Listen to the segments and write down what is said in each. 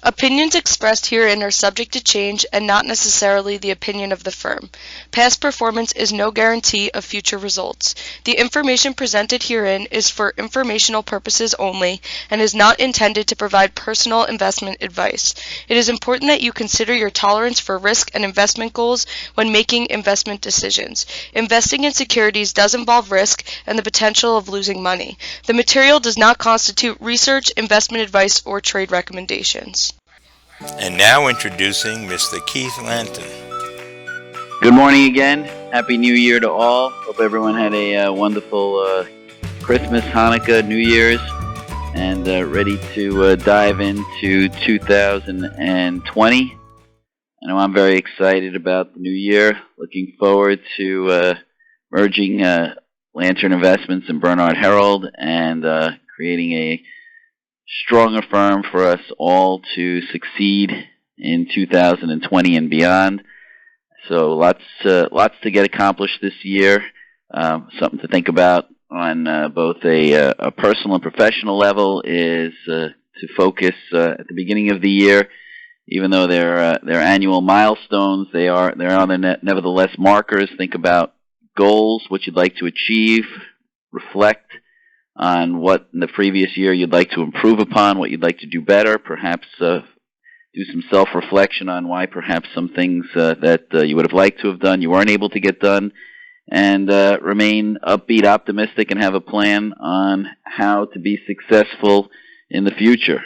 Opinions expressed herein are subject to change and not necessarily the opinion of the firm. Past performance is no guarantee of future results. The information presented herein is for informational purposes only and is not intended to provide personal investment advice. It is important that you consider your tolerance for risk and investment goals when making investment decisions. Investing in securities does involve risk and the potential of losing money. The material does not constitute research, investment advice, or trade recommendations. And now introducing Mr. Keith Lanton. Good morning again. Happy New Year to all. Hope everyone had a wonderful Christmas, Hanukkah, New Year's, and ready to dive into 2020. I know I'm very excited about the new year. Looking forward to merging Lanton Investments and Bernard Herald and creating a stronger firm for us all to succeed in 2020 and beyond. So lots to get accomplished this year. Something to think about on both a personal and professional level is to focus at the beginning of the year. Even though they're annual milestones, they are nevertheless markers. Think about goals, what you'd like to achieve, reflect on what in the previous year you'd like to improve upon, what you'd like to do better, perhaps do some self-reflection on why perhaps some things that you would have liked to have done you weren't able to get done, and remain upbeat, optimistic, and have a plan on how to be successful in the future.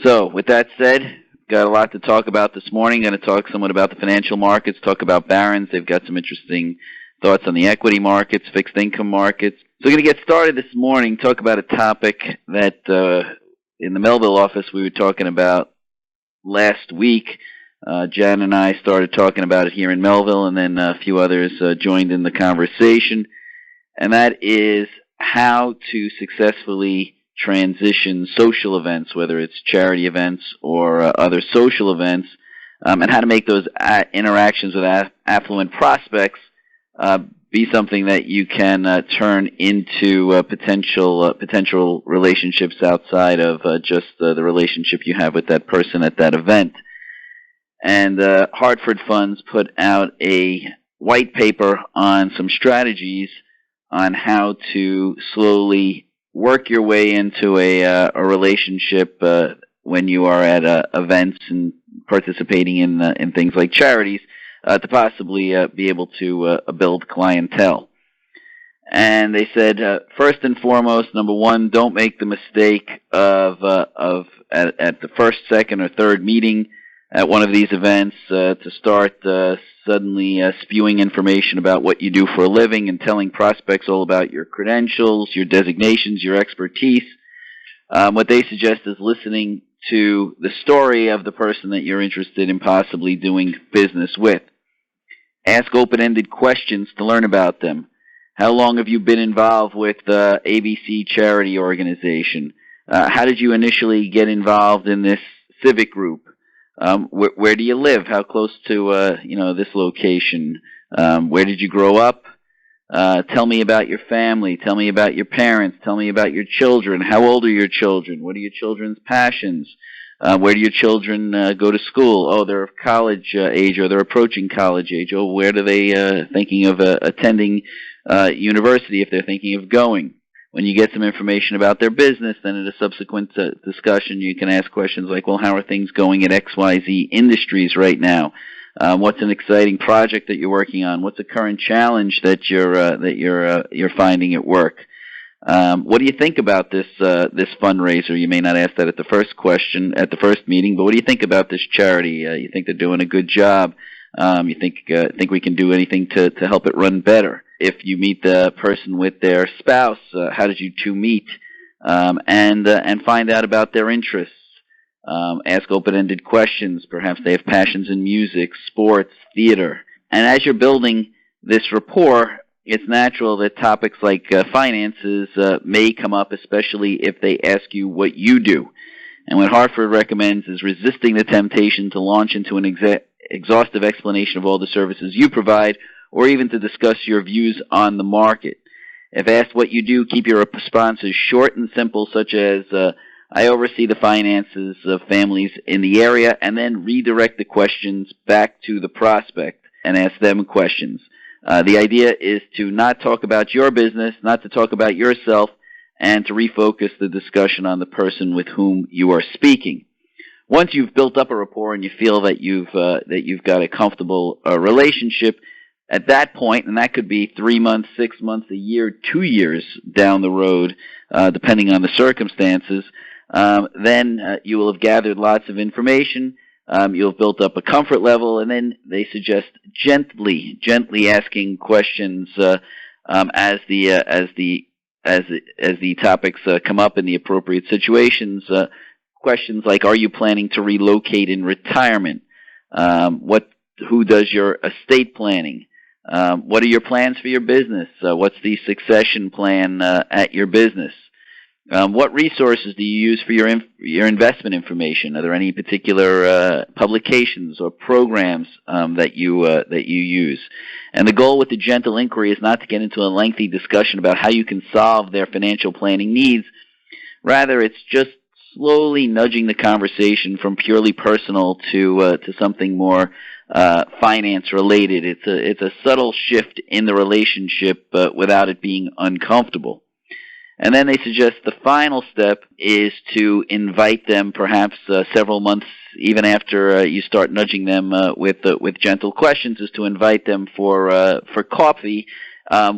So, with that said, got a lot to talk about this morning. Going to talk somewhat about the financial markets, talk about Barron's. They've got some interesting thoughts on the equity markets, fixed income markets. So we're going to get started this morning, talk about a topic that in the Melville office we were talking about last week. Jan and I started talking about it here in Melville, and then a few others joined in the conversation. And that is how to successfully transition social events, whether it's charity events or other social events, and how to make those interactions with affluent prospects be something that you can turn into potential relationships outside of just the relationship you have with that person at that event. And Hartford Funds put out a white paper on some strategies on how to slowly work your way into a relationship when you are at events and participating in things like charities, to possibly be able to build clientele. And they said, first and foremost, number one, don't make the mistake of at the first, second, or third meeting at one of these events to start suddenly spewing information about what you do for a living and telling prospects all about your credentials, your designations, your expertise. What they suggest is listening to the story of the person that you're interested in possibly doing business with. Ask open-ended questions to learn about them. How long have you been involved with the ABC charity organization? How did you initially get involved in this civic group? Where do you live? How close to this location? Where did you grow up? Tell me about your family. Tell me about your parents. Tell me about your children. How old are your children? What are your children's passions? Where do your children go to school? Oh, they're of college age, or they're approaching college age. Oh, where do they thinking of attending university if they're thinking of going? When you get some information about their business, then in a subsequent discussion, you can ask questions like, well, how are things going at XYZ Industries right now? What's an exciting project that you're working on? What's a current challenge that you're finding at work? What do you think about this fundraiser? You may not ask that at the first question, at the first meeting, but what do you think about this charity? You think they're doing a good job? You think we can do anything to help it run better? If you meet the person with their spouse, how did you two meet? And find out about their interests. Ask open-ended questions. Perhaps they have passions in music, sports, theater. And as you're building this rapport, it's natural that topics like finances may come up, especially if they ask you what you do. And what Hartford recommends is resisting the temptation to launch into an exhaustive explanation of all the services you provide, or even to discuss your views on the market. If asked what you do, keep your responses short and simple, such as, I oversee the finances of families in the area and then redirect the questions back to the prospect and ask them questions. The idea is to not talk about your business, not to talk about yourself, and to refocus the discussion on the person with whom you are speaking. Once you've built up a rapport and you feel that you've got a comfortable relationship, at that point, and that could be 3 months, 6 months, a year, 2 years down the road, depending on the circumstances, then you will have gathered lots of information. You'll have built up a comfort level, and then they suggest gently asking questions as the topics come up in the appropriate situations. Questions like, are you planning to relocate in retirement? Who does your estate planning? What are your plans for your business? What's the succession plan at your business? What resources do you use for your investment information? Are there any particular publications or programs that you use? And the goal with the gentle inquiry is not to get into a lengthy discussion about how you can solve their financial planning needs. Rather, it's just slowly nudging the conversation from purely personal to something more finance related. It's a subtle shift in the relationship, without it being uncomfortable. And then they suggest the final step is to invite them, perhaps several months even after you start nudging them with gentle questions, is to invite them for coffee,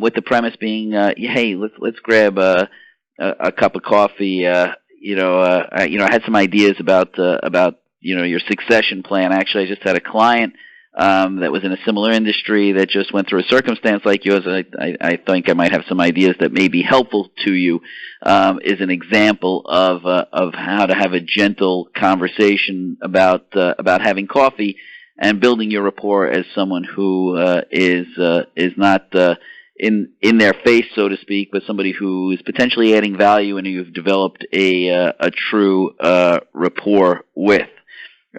with the premise being, hey, let's grab a cup of coffee. I had some ideas about your succession plan. Actually, I just had a client that was in a similar industry that just went through a circumstance like yours. I think I might have some ideas that may be helpful to you. Is an example of how to have a gentle conversation about having coffee and building your rapport as someone who is not in their face, so to speak, but somebody who is potentially adding value and you've developed a true rapport with.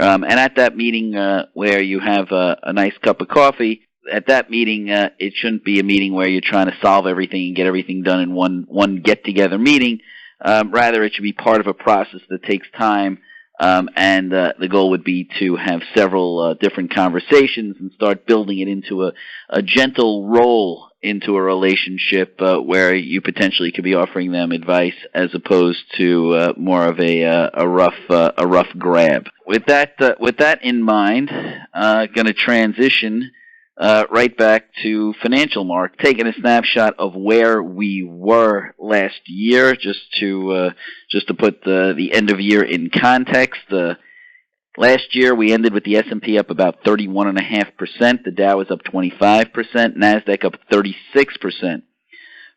And at that meeting where you have a nice cup of coffee, at that meeting, it shouldn't be a meeting where you're trying to solve everything and get everything done in one get-together meeting. Rather, it should be part of a process that takes time, and the goal would be to have several different conversations and start building it into a gentle roll into a relationship where you potentially could be offering them advice as opposed to more of a rough grab. With that in mind, going to transition right back to financial mark, taking a snapshot of where we were last year, just to put the end of year in context. Last year, we ended with the S&P up about 31.5%. The Dow was up 25%. NASDAQ up 36%.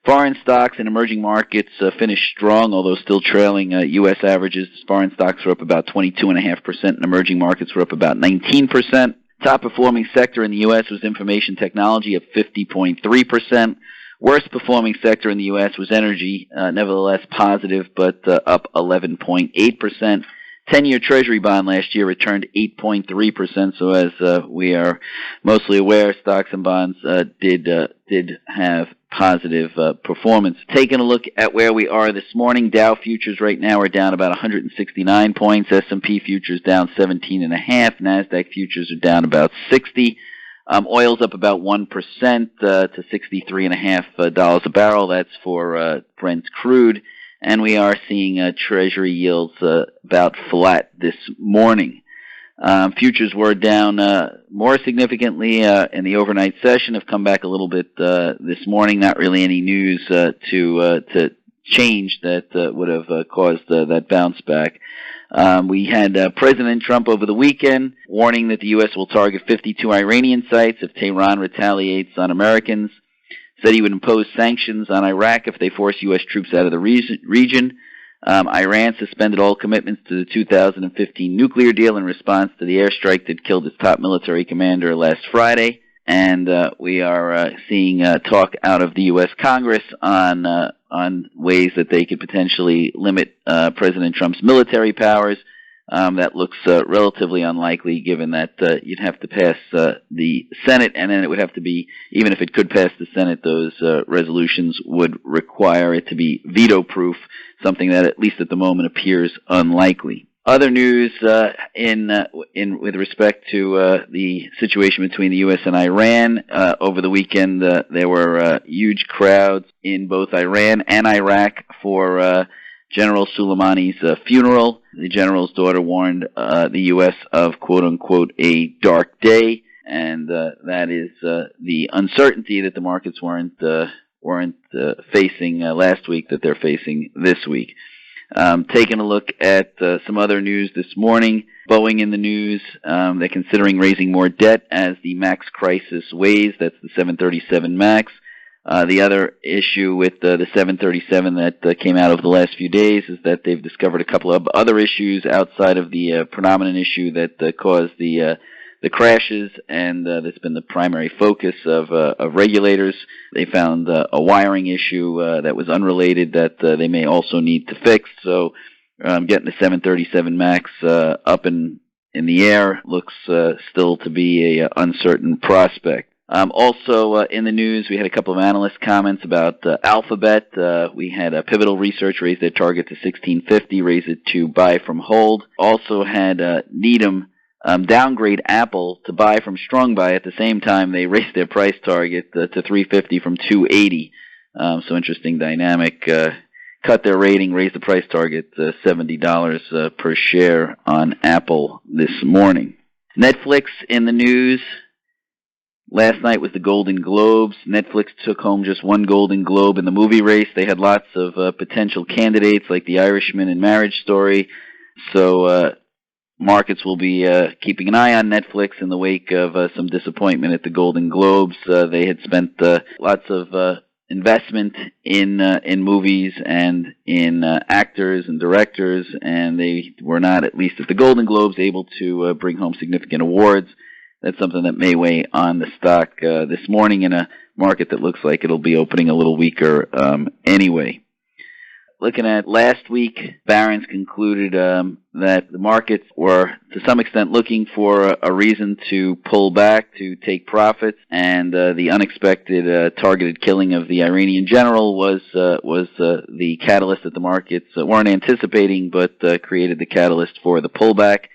Foreign stocks in emerging markets finished strong, although still trailing U.S. averages. Foreign stocks were up about 22.5%, and emerging markets were up about 19%. Top performing sector in the U.S. was information technology, up 50.3%. Worst performing sector in the U.S. was energy, nevertheless positive, but up 11.8%. 10-year Treasury bond last year returned 8.3%, so as we are mostly aware, stocks and bonds did have positive performance. Taking a look at where we are this morning, Dow futures right now are down about 169 points, S&P futures down 17.5, NASDAQ futures are down about 60. Oil's up about 1% to $63.5 a barrel. That's for Brent crude. And we are seeing Treasury yields about flat this morning. Futures were down more significantly in the overnight session, have come back a little bit this morning. Not really any news to change that would have caused that bounce back. We had President Trump over the weekend warning that the U.S. will target 52 Iranian sites if Tehran retaliates on Americans. Said he would impose sanctions on Iraq if they force U.S. troops out of the region. Iran suspended all commitments to the 2015 nuclear deal in response to the airstrike that killed its top military commander last Friday. And we are seeing talk out of the U.S. Congress on ways that they could potentially limit President Trump's military powers. That looks relatively unlikely, given that you'd have to pass the Senate, and then it would have to be, even if it could pass the Senate, those resolutions would require it to be veto-proof, something that at least at the moment appears unlikely. Other news with respect to the situation between the U.S. and Iran. Over the weekend, there were huge crowds in both Iran and Iraq for General Soleimani's funeral. The general's daughter warned the U.S. of quote-unquote a dark day, and that is the uncertainty that the markets weren't facing last week that they're facing this week. Taking a look at some other news this morning. Boeing in the news. They're considering raising more debt as the MAX crisis weighs. That's the 737 MAX. The other issue with the 737 that came out over the last few days is that they've discovered a couple of other issues outside of the predominant issue that caused the crashes, and that's been the primary focus of regulators. They found a wiring issue that was unrelated that they may also need to fix. So getting the 737 MAX up in the air looks still to be a uncertain prospect. Also in the news, we had a couple of analyst comments about Alphabet. We had Pivotal Research raise their target to 1650, raise it to buy from hold. Also had Needham downgrade Apple to buy from strong buy. At the same time, they raised their price target to 350 from 280. So interesting dynamic. Cut their rating, raised the price target to $70 per share on Apple this morning. Netflix in the news. Last night was the Golden Globes. Netflix took home just one Golden Globe in the movie race. They had lots of potential candidates like The Irishman and Marriage Story. So markets will be keeping an eye on Netflix in the wake of some disappointment at the Golden Globes. They had spent lots of investment in movies and in actors and directors, and they were not, at least at the Golden Globes, able to bring home significant awards. That's something that may weigh on the stock this morning in a market that looks like it'll be opening a little weaker anyway. Looking at last week, Barron's concluded that the markets were, to some extent, looking for a reason to pull back, to take profits, and the unexpected targeted killing of the Iranian general was the catalyst that the markets weren't anticipating, but created the catalyst for the pullback.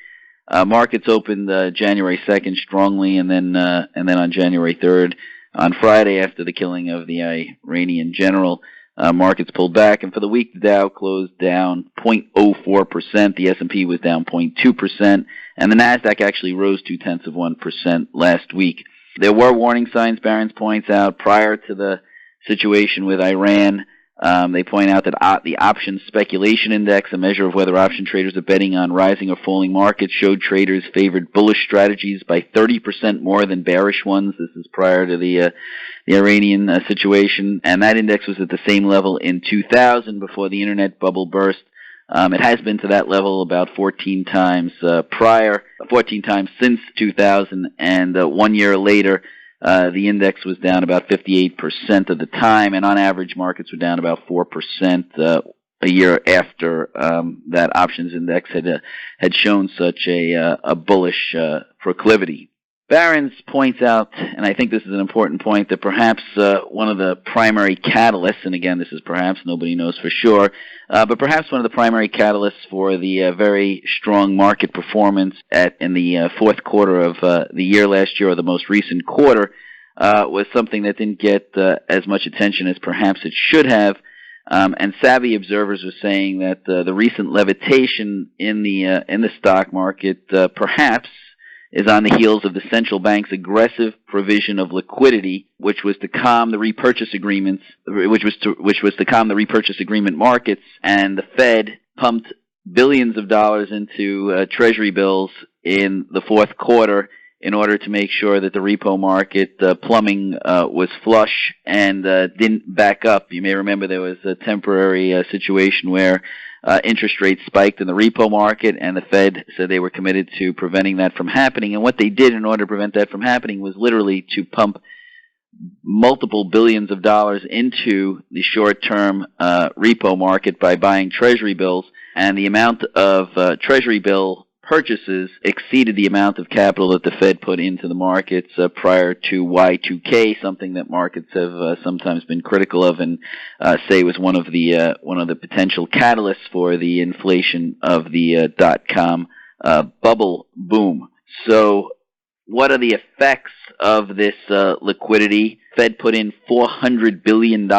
Markets opened January 2nd strongly, and then on January 3rd, on Friday after the killing of the Iranian general, markets pulled back, and for the week the Dow closed down 0.04%, the S&P was down 0.2%, and the Nasdaq actually rose 0.2% last week. There were warning signs, Barron's points out, prior to the situation with Iran. They point out that the options speculation index, a measure of whether option traders are betting on rising or falling markets, showed traders favored bullish strategies by 30% more than bearish ones. This is prior to the Iranian situation, and that index was at the same level in 2000 before the internet bubble burst. It has been to that level about 14 times since 2000, and 1 year later, the index was down about 58% of the time, and on average, markets were down about 4% a year after that options index had shown such a bullish proclivity. Barron's points out, and I think this is an important point, that perhaps one of the primary catalysts, and again, this is perhaps, nobody knows for sure, but perhaps one of the primary catalysts for the very strong market performance in the fourth quarter of the year last year, or the most recent quarter, was something that didn't get as much attention as perhaps it should have. And savvy observers are saying that the recent levitation in the stock market perhaps is on the heels of the central bank's aggressive provision of liquidity, which was to calm the repurchase agreements, which was to calm the repurchase agreement markets, and the Fed pumped billions of dollars into Treasury bills in the fourth quarter in order to make sure that the repo market plumbing was flush and didn't back up. You may remember there was a temporary situation where interest rates spiked in the repo market, and the Fed said they were committed to preventing that from happening. And what they did in order to prevent that from happening was literally to pump multiple billions of dollars into the short-term repo market by buying Treasury bills. And the amount of Treasury bill purchases exceeded the amount of capital that the Fed put into the markets prior to Y2K, something that markets have sometimes been critical of and say was one of the potential catalysts for the inflation of the dot-com bubble boom. So what are the effects of this liquidity? Fed put in $400 billion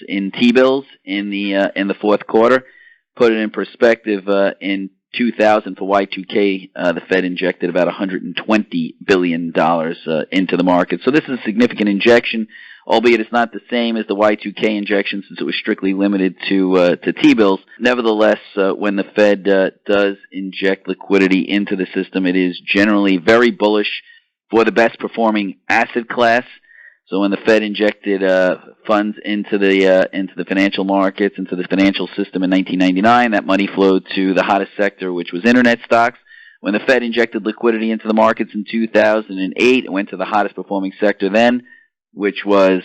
in T-bills in the fourth quarter. Put it in perspective, in 2000 for Y2K, the Fed injected about $120 billion into the market. So this is a significant injection, albeit it's not the same as the Y2K injection since it was strictly limited to T-bills. Nevertheless, when the Fed does inject liquidity into the system, it is generally very bullish for the best performing asset class. So when the Fed injected funds into the financial markets, into the financial system in 1999, that money flowed to the hottest sector, which was internet stocks. When the Fed injected liquidity into the markets in 2008, it went to the hottest performing sector then, which was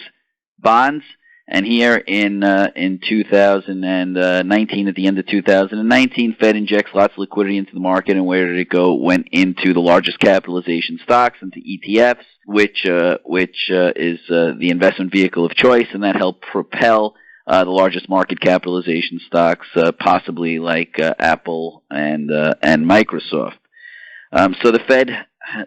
bonds. And here in 2019, at the end of 2019, Fed injects lots of liquidity into the market, and where did it go? It went into the largest capitalization stocks, into ETFs, which is the investment vehicle of choice, and that helped propel the largest market capitalization stocks, possibly like Apple and Microsoft. So the Fed,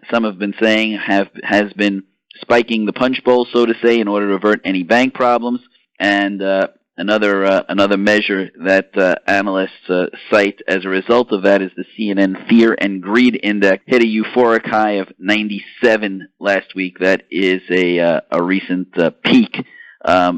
some have been saying, has been spiking the punch bowl, so to say, in order to avert any bank problems. And another measure that analysts cite as a result of that is the CNN Fear and Greed Index hit a euphoric high of 97 last week. That is a recent peak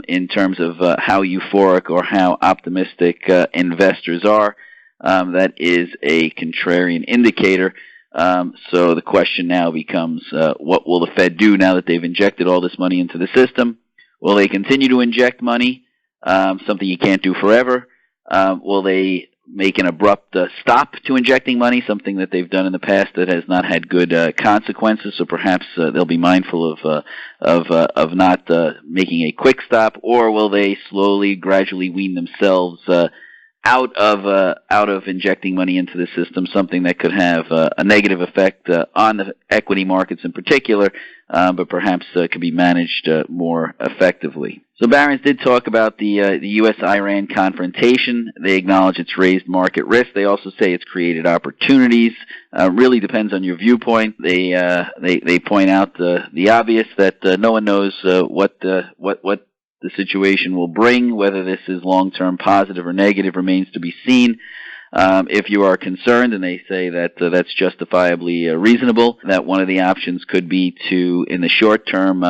in terms of how euphoric or how optimistic investors are. That is a contrarian indicator. So the question now becomes, what will the Fed do now that they've injected all this money into the system? Will they continue to inject money, something you can't do forever? Will they make an abrupt stop to injecting money, something that they've done in the past that has not had good consequences? So perhaps they'll be mindful of not making a quick stop, or will they slowly, gradually wean themselves out of injecting money into the system, something that could have a negative effect on the equity markets in particular, but perhaps could be managed more effectively. So Barron's did talk about the U.S.-Iran confrontation. They acknowledge it's raised market risk. They also say it's created opportunities. Really depends on your viewpoint. They point out the obvious, that no one knows what the situation will bring. Whether this is long-term positive or negative remains to be seen. If you are concerned, and they say that that's justifiably reasonable, that one of the options could be to, in the short term,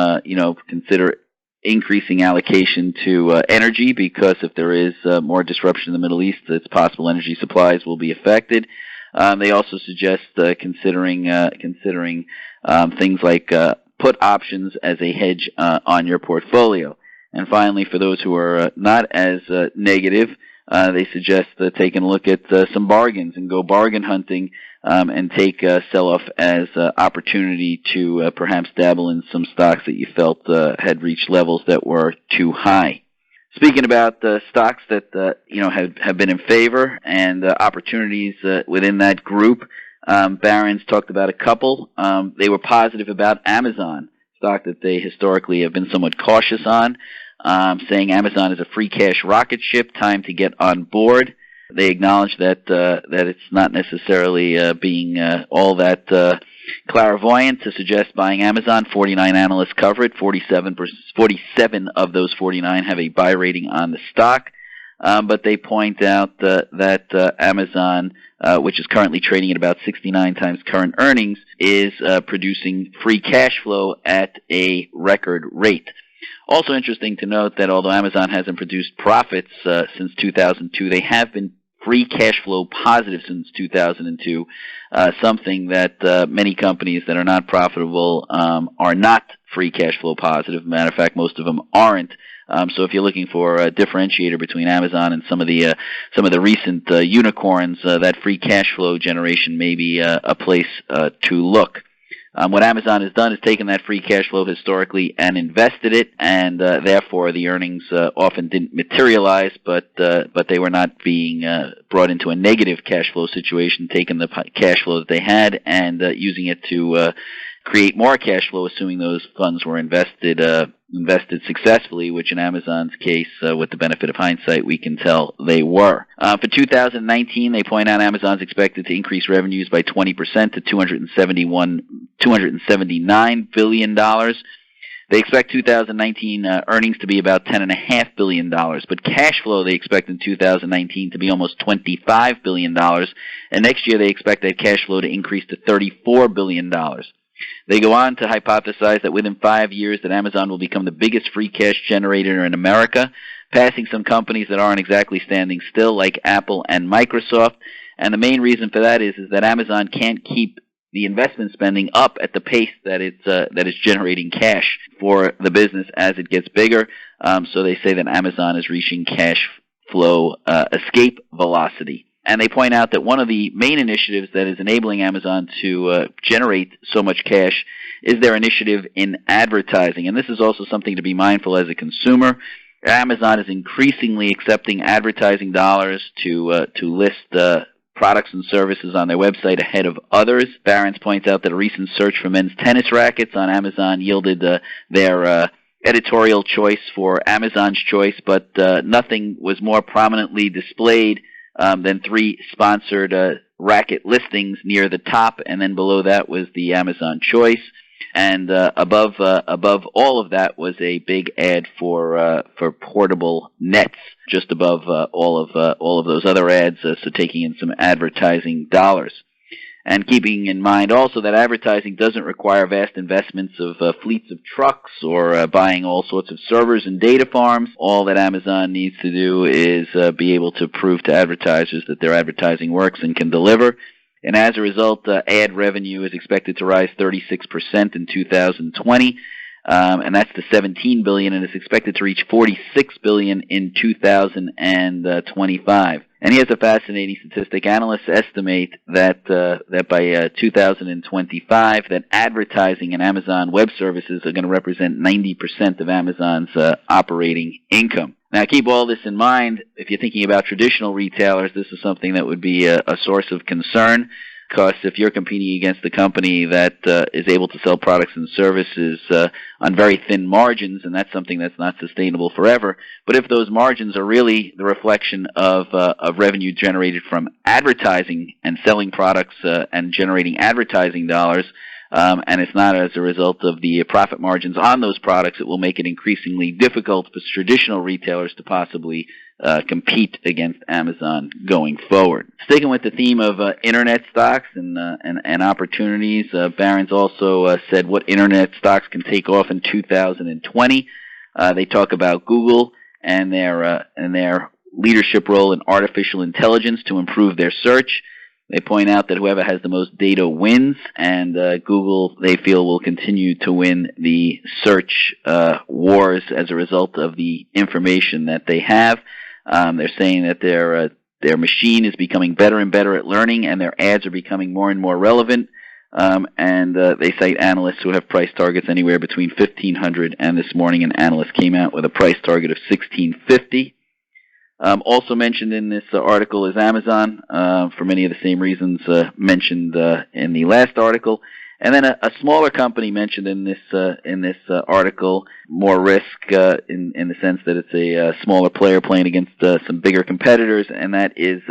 consider increasing allocation to energy, because if there is more disruption in the Middle East, it's possible energy supplies will be affected. They also suggest considering things like put options as a hedge on your portfolio. And finally, for those who are not as negative, they suggest taking a look at some bargains and go bargain hunting, and take sell-off as opportunity to perhaps dabble in some stocks that you felt had reached levels that were too high. Speaking about stocks that have been in favor and opportunities within that group, Barron's talked about a couple. They were positive about Amazon, stock that they historically have been somewhat cautious on, saying Amazon is a free cash rocket ship, time to get on board. They acknowledge that it's not necessarily being all that clairvoyant to suggest buying Amazon. 49 analysts cover it. 47 of those 49 have a buy rating on the stock. But they point out that Amazon, which is currently trading at about 69 times current earnings, is producing free cash flow at a record rate. Also interesting to note that although Amazon hasn't produced profits since 2002, they have been free cash flow positive since 2002, something that many companies that are not profitable are not free cash flow positive. Matter of fact, most of them aren't. So if you're looking for a differentiator between Amazon and some of the recent unicorns, that free cash flow generation may be a place to look. What Amazon has done is taken that free cash flow historically and invested it, and therefore the earnings often didn't materialize, but they were not being brought into a negative cash flow situation, taking the cash flow that they had and using it to create more cash flow, assuming those funds were invested successfully, which in Amazon's case, with the benefit of hindsight, we can tell they were. For 2019, they point out Amazon's expected to increase revenues by 20% to $279 billion. They expect 2019 earnings to be about $10.5 billion, but cash flow they expect in 2019 to be almost $25 billion, and next year they expect that cash flow to increase to $34 billion. They go on to hypothesize that within 5 years that Amazon will become the biggest free cash generator in America, passing some companies that aren't exactly standing still like Apple and Microsoft. And the main reason for that is that Amazon can't keep the investment spending up at the pace that it's generating cash for the business as it gets bigger. So they say that Amazon is reaching cash flow escape velocity. And they point out that one of the main initiatives that is enabling Amazon to generate so much cash is their initiative in advertising. And this is also something to be mindful as a consumer. Amazon is increasingly accepting advertising dollars to list products and services on their website ahead of others. Barron's points out that a recent search for men's tennis rackets on Amazon yielded their editorial choice for Amazon's choice, but nothing was more prominently displayed than 3 sponsored racket listings near the top, and then below that was the Amazon choice, and above all of that was a big ad for portable nets, just above all of those other ads, so taking in some advertising dollars. And keeping in mind also that advertising doesn't require vast investments of fleets of trucks or buying all sorts of servers and data farms. All that Amazon needs to do is be able to prove to advertisers that their advertising works and can deliver. And as a result, ad revenue is expected to rise 36% in 2020, and that's to $17 billion, and it's expected to reach $46 billion in 2025. And here's a fascinating statistic. Analysts estimate that by 2025, that advertising and Amazon Web Services are going to represent 90% of Amazon's operating income. Now, keep all this in mind. If you're thinking about traditional retailers, this is something that would be a source of concern, because if you're competing against a company that is able to sell products and services on very thin margins, and that's something that's not sustainable forever. But if those margins are really the reflection of revenue generated from advertising and selling products and generating advertising dollars, and it's not as a result of the profit margins on those products, it will make it increasingly difficult for traditional retailers to possibly compete against Amazon going forward. Sticking with the theme of internet stocks and opportunities, Barron's also said what internet stocks can take off in 2020. They talk about Google and their leadership role in artificial intelligence to improve their search. They point out that whoever has the most data wins, and Google, they feel, will continue to win the search wars as a result of the information that they have. They're saying that their machine is becoming better and better at learning, and their ads are becoming more and more relevant. And they cite analysts who have price targets anywhere between $1,500, and this morning an analyst came out with a price target of $1,650. Also mentioned in this article is Amazon, for many of the same reasons mentioned in the last article. And then a smaller company mentioned in this article, more risk in the sense that it's a smaller player playing against some bigger competitors, and that is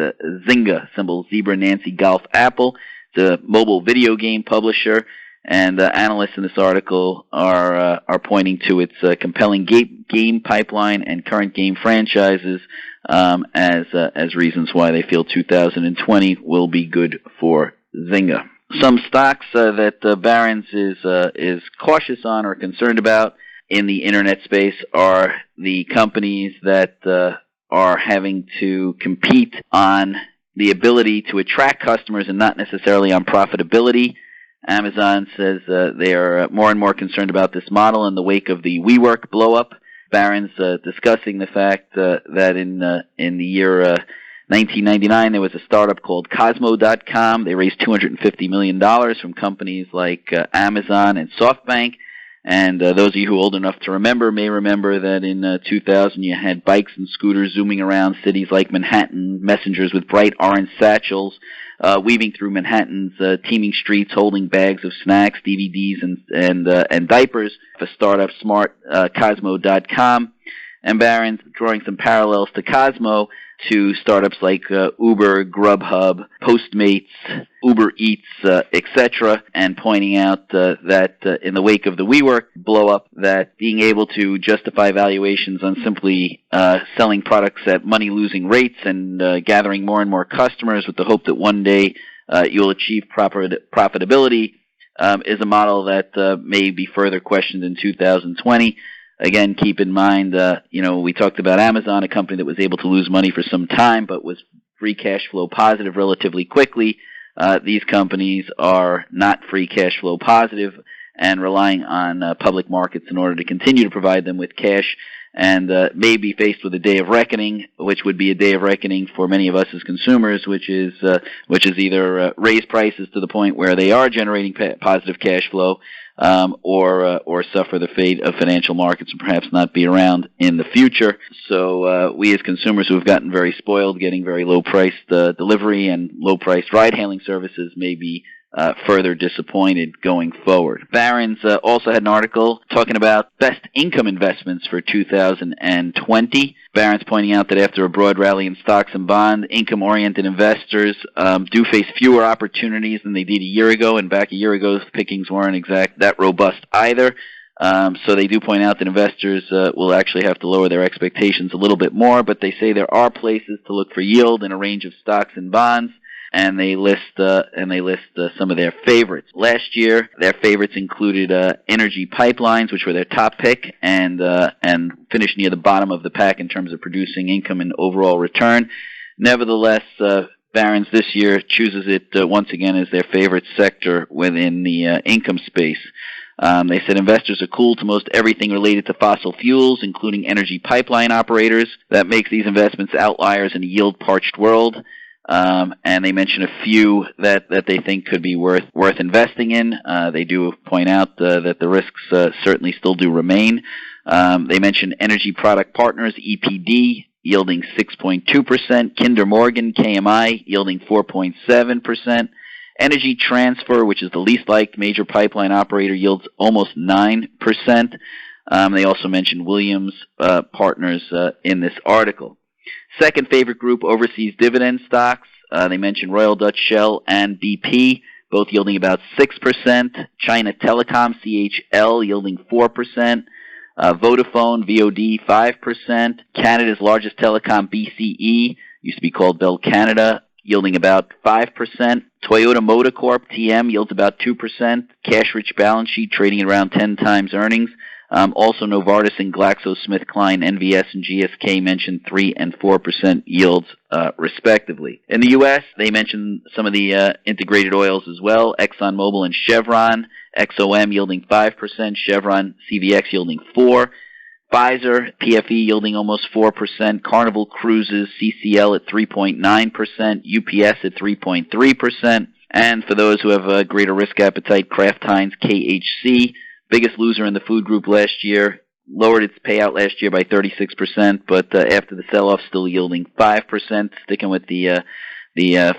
Zynga, symbol Zebra Nancy Golf Apple. It's a mobile video game publisher, and analysts in this article are pointing to its compelling game pipeline and current game franchises as reasons why they feel 2020 will be good for Zynga. Some stocks that Barron's is cautious on or concerned about in the internet space are the companies that are having to compete on the ability to attract customers and not necessarily on profitability. Amazon says they are more and more concerned about this model in the wake of the WeWork blow-up. Barron's discussing the fact that in the year 1999, there was a startup called Cosmo.com. They raised $250 million from companies like Amazon and SoftBank. And those of you who are old enough to remember may remember that in 2000 you had bikes and scooters zooming around cities like Manhattan, messengers with bright orange satchels, weaving through Manhattan's teeming streets, holding bags of snacks, DVDs, and diapers. For startup smart Cosmo.com. And Barron's drawing some parallels to Cosmo to startups like Uber, Grubhub, Postmates, Uber Eats, etc., and pointing out that in the wake of the WeWork blow-up, that being able to justify valuations on simply selling products at money-losing rates and gathering more and more customers with the hope that one day you'll achieve profitability is a model that may be further questioned in 2020. Again, keep in mind, we talked about Amazon, a company that was able to lose money for some time but was free cash flow positive relatively quickly. These companies are not free cash flow positive and relying on public markets in order to continue to provide them with cash, and may be faced with a day of reckoning, which would be a day of reckoning for many of us as consumers, which is either raise prices to the point where they are generating positive cash flow, or suffer the fate of financial markets and perhaps not be around in the future. So we as consumers who have gotten very spoiled, getting very low-priced delivery and low-priced ride-hailing services may be further disappointed going forward. Barron's also had an article talking about best income investments for 2020. Barron's pointing out that after a broad rally in stocks and bonds, income-oriented investors do face fewer opportunities than they did a year ago, and back a year ago, the pickings weren't that robust either. So they do point out that investors will actually have to lower their expectations a little bit more, but they say there are places to look for yield in a range of stocks and bonds. And they list some of their favorites. Last year, their favorites included energy pipelines, which were their top pick, and finished near the bottom of the pack in terms of producing income and overall return. Nevertheless, Barron's this year chooses it once again as their favorite sector within the income space. They said investors are cool to most everything related to fossil fuels, including energy pipeline operators. That makes these investments outliers in a yield-parched world. And they mention a few that they think could be worth investing in. They do point out that the risks certainly still do remain. They mention Energy Product Partners, EPD, yielding 6.2%, Kinder Morgan, KMI, yielding 4.7%, Energy Transfer, which is the least liked major pipeline operator, yields almost 9%. They also mention Williams Partners in this article. Second favorite group, overseas dividend stocks. They mentioned Royal Dutch Shell and BP, both yielding about 6%. China Telecom, CHL, yielding 4%. Vodafone, VOD, 5%. Canada's largest telecom, BCE, used to be called Bell Canada, yielding about 5%. Toyota Motor Corp, TM, yields about 2%. Cash-rich balance sheet, trading at around 10 times earnings. Also, Novartis and GlaxoSmithKline, NVS, and GSK mentioned 3% and 4% yields, respectively. In the U.S., they mentioned some of the integrated oils as well, ExxonMobil and Chevron, XOM yielding 5%, Chevron, CVX yielding 4%, Pfizer, PFE yielding almost 4%, Carnival Cruises, CCL at 3.9%, UPS at 3.3%, and for those who have a greater risk appetite, Kraft Heinz, KHC, biggest loser in the food group last year, lowered its payout last year by 36%, but after the sell-off, still yielding 5%. Sticking with the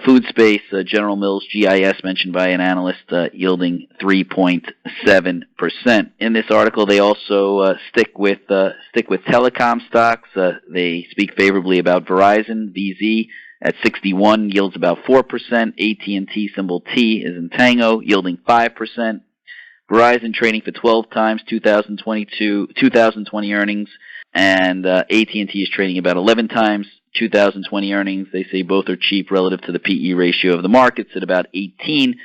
food space, General Mills, GIS, mentioned by an analyst, yielding 3.7%. In this article, they also stick with telecom stocks. They speak favorably about Verizon, VZ, at 61, yields about 4%. AT&T, symbol T, is in Tango, yielding 5%. Verizon trading for 12 times 2020 earnings, and AT&T is trading about 11 times 2020 earnings. They say both are cheap relative to the PE ratio of the markets at about 18.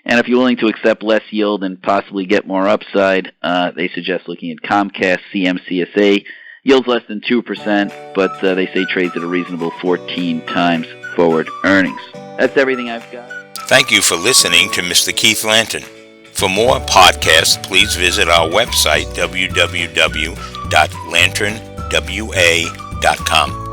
And if you're willing to accept less yield and possibly get more upside, they suggest looking at Comcast, CMCSA, yields less than 2%, but they say trades at a reasonable 14 times forward earnings. That's everything I've got. Thank you for listening to Mr. Keith Lanton. For more podcasts, please visit our website, www.lanternwa.com.